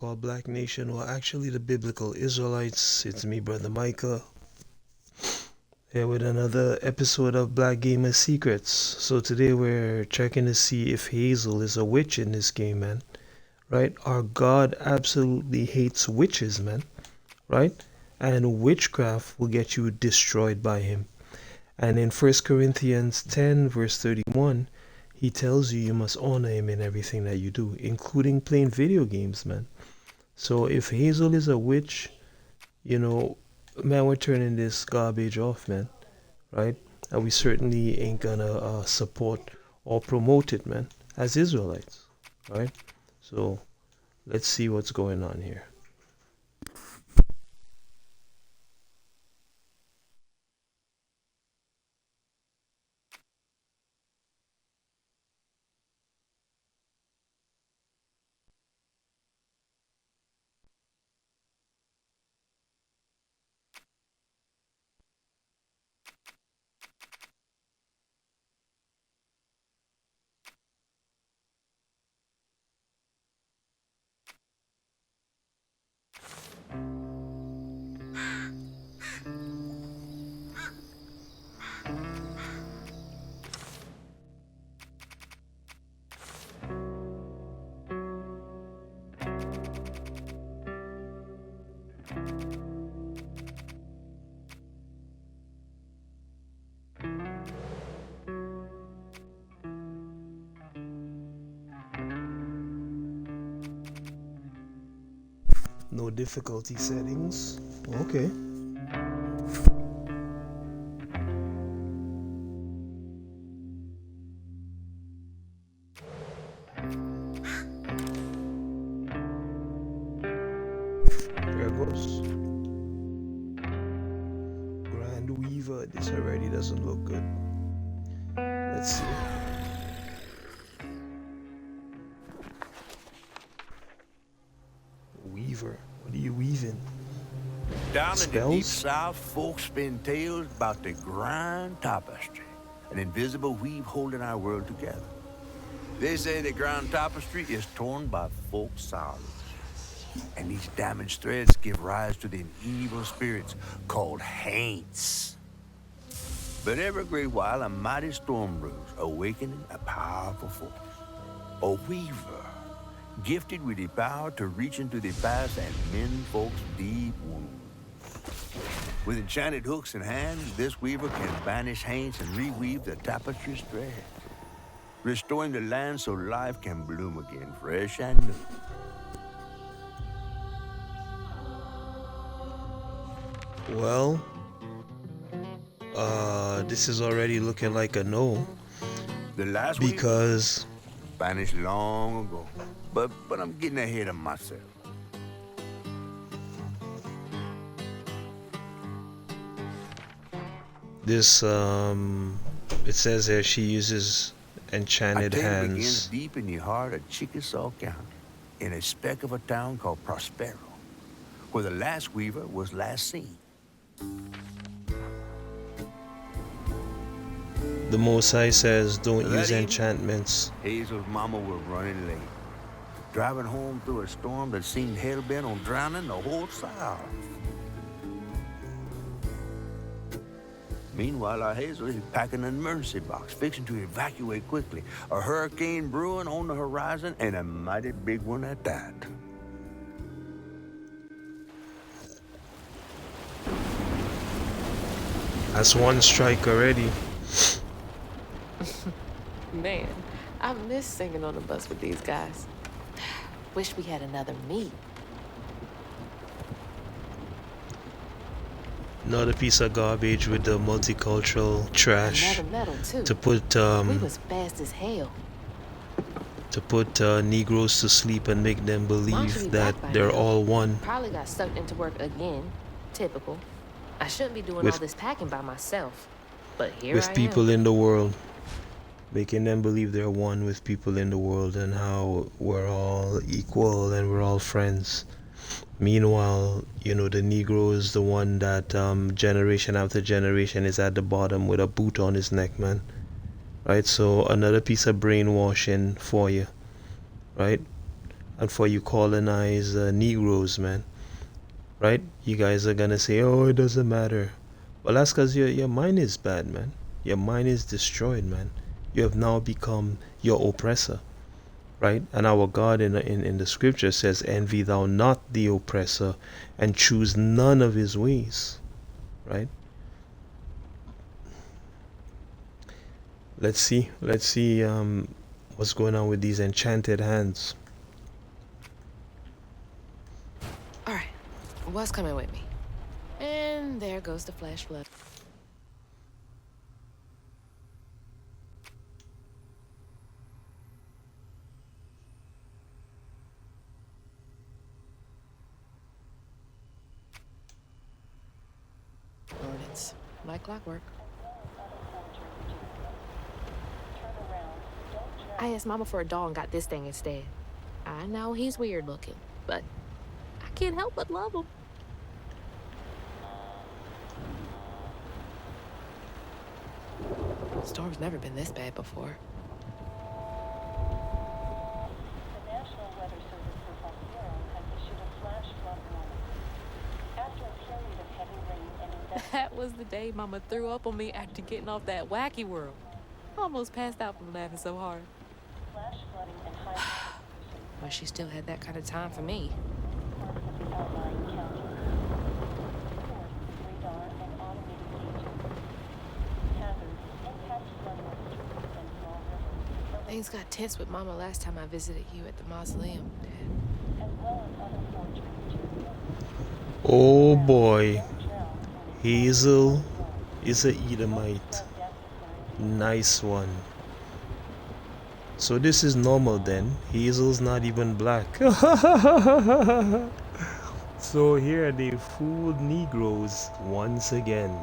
Called Black Nation, well, actually, the biblical Israelites. It's me, Brother Micah, here with another episode of Black Gamer Secrets. So, today we're checking to see if Hazel is a witch in this game, man. Right? Our God absolutely hates witches, man. Right? And witchcraft will get you destroyed by him. And in 1 Corinthians 10, verse 31, he tells you must honor him in everything that you do, including playing video games, man. So if Hazel is a witch, man, we're turning this garbage off, man, right? And we certainly ain't gonna support or promote it, man, as Israelites, right? So let's see what's going on here. No difficulty settings. Okay. There it goes. Grand Weaver. This already doesn't look good. Let's see. Weaver. What are you weaving? Down in the deep Spells? south, folks spin tales about the grand tapestry, an invisible weave holding our world together. They say the grand tapestry is torn by folk sorrows, and these damaged threads give rise to the evil spirits called haints. But every great while, a mighty storm brews, awakening a powerful force. A weaver, gifted with the power to reach into the past and mend folks' deep wounds. With enchanted hooks in hand, this weaver can banish haints and reweave the tapestry's thread, restoring the land so life can bloom again, fresh and new. Well, this is already looking like a no, The last weaver because vanished long ago, but I'm getting ahead of myself. this it says here she uses Our enchanted tale begins hands. deep in the heart of Chickasaw County, in a speck of a town called Prospero, where the last weaver was last seen. The Most High says don't That use evening, enchantments. Hazel's mama was running late, driving home through a storm that seemed hell-bent on drowning the whole South. Meanwhile, our Hazel is packing an emergency box, fixing to evacuate quickly. A hurricane brewing on the horizon, and a mighty big one at that. That's one strike already. Man, I miss singing on the bus with these guys. Wish we had another meet. Another piece of garbage with the multicultural trash Another medal too. to put We was fast as hell. Negroes to sleep and make them Mom should be believe that back by they're now. all one. Probably got sucked into work again. Typical. I shouldn't be doing With- all this packing by myself. But here With I people am. in the world, making them believe they're one with people in the world and how we're all equal and we're all friends. Meanwhile, the Negro is the one that generation after generation is at the bottom with a boot on his neck, man. Right? So another piece of brainwashing for you, right? and for you colonize negroes, man, right? You guys are gonna say, oh, it doesn't matter. Well, that's because your mind is bad, man. Your mind is destroyed, man. You have now become your oppressor, right? And our God in the scripture says, envy thou not the oppressor and choose none of his ways, right? Let's see what's going on with these enchanted hands. All right, what's coming with me? And there goes the flash flood. It's like clockwork. I asked Mama for a doll and got this thing instead. I know he's weird looking, but I can't help but love him. The storm's never been this bad before. The National Weather Service for Honduras has issued a flash flood warning. After a period of heavy rain and That was the day Mama threw up on me after getting off that wacky world. Almost passed out from laughing so hard. flash flooding and high But she still had that kind of time for me. parts of the outlying counties. Force, radar, and automated gauges. Hazards impact floodwaters and small rivers, Things got tense with Mama last time I visited you at the mausoleum, Dad. as well as other forged materials. Oh boy, Drought and Hazel is a Edomite. flood deaths occurring Nice one. So this is normal then. Hazel's not even black. So here they fooled Negroes once again.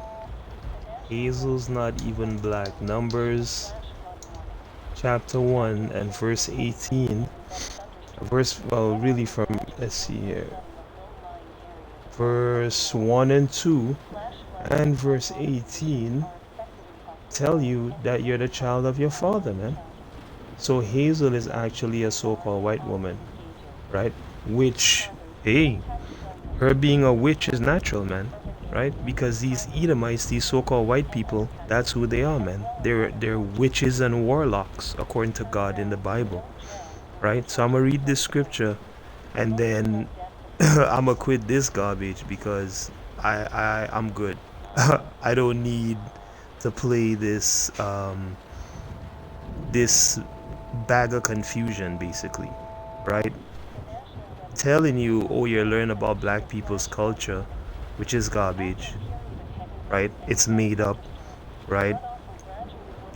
Hazel's not even black. Numbers chapter 1 and verse 18. Well, really from, let's see here. Verse 1 and 2 and verse 18 tell you that you're the child of your father, man. So Hazel is actually a so-called white woman, right? Which, hey, her being a witch is natural, man, right? Because these Edomites, these so-called white people, that's who they are, man. They're witches and warlocks, according to God in the Bible, right? So I'm gonna read this scripture, and then I'm gonna quit this garbage because I'm good. I don't need to play this this bag of confusion, basically, right? Telling you, oh, you're learning about black people's culture, which is garbage, right? It's made up, right?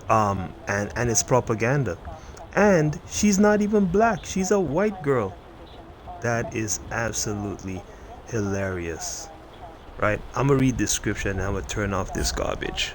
And it's propaganda. And she's not even black, she's a white girl. That is absolutely hilarious, right? I'm gonna read this scripture and I'm gonna turn off this garbage.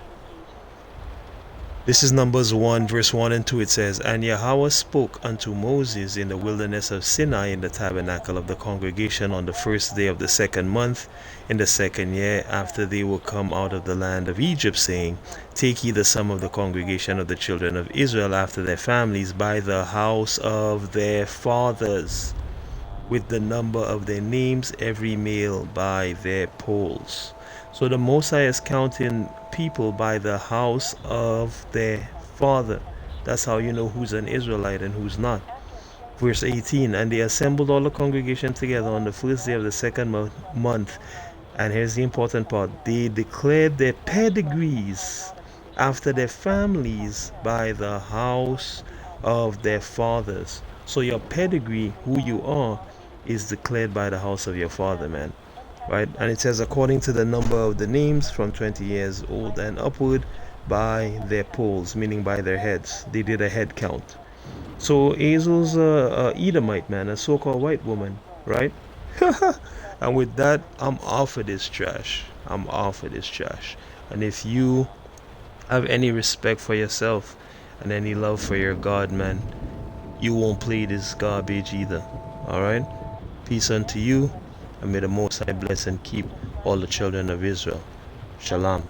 This is Numbers 1, verse 1 and 2. It says, And Yahweh spoke unto Moses in the wilderness of Sinai in the tabernacle of the congregation on the first day of the second month, in the second year after they were come out of the land of Egypt, saying, Take ye the sum of the congregation of the children of Israel after their families by the house of their fathers, with the number of their names, every male by their polls. So the Most High is counting people by the house of their father. That's how you know who's an Israelite and who's not. Verse 18, And they assembled all the congregation together on the first day of the second month. And here's the important part. They declared their pedigrees after their families by the house of their fathers. So your pedigree, who you are, is declared by the house of your father, man. Right? And it says, according to the number of the names from 20 years old and upward, by their polls, meaning by their heads. They did a head count. So Hazel's a Edomite, man, a so-called white woman, right? And with that, I'm off of this trash. I'm off of this trash. And if you have any respect for yourself and any love for your God, man, you won't play this garbage either. Alright? Peace unto you, and may the Most High bless and keep all the children of Israel. Shalom.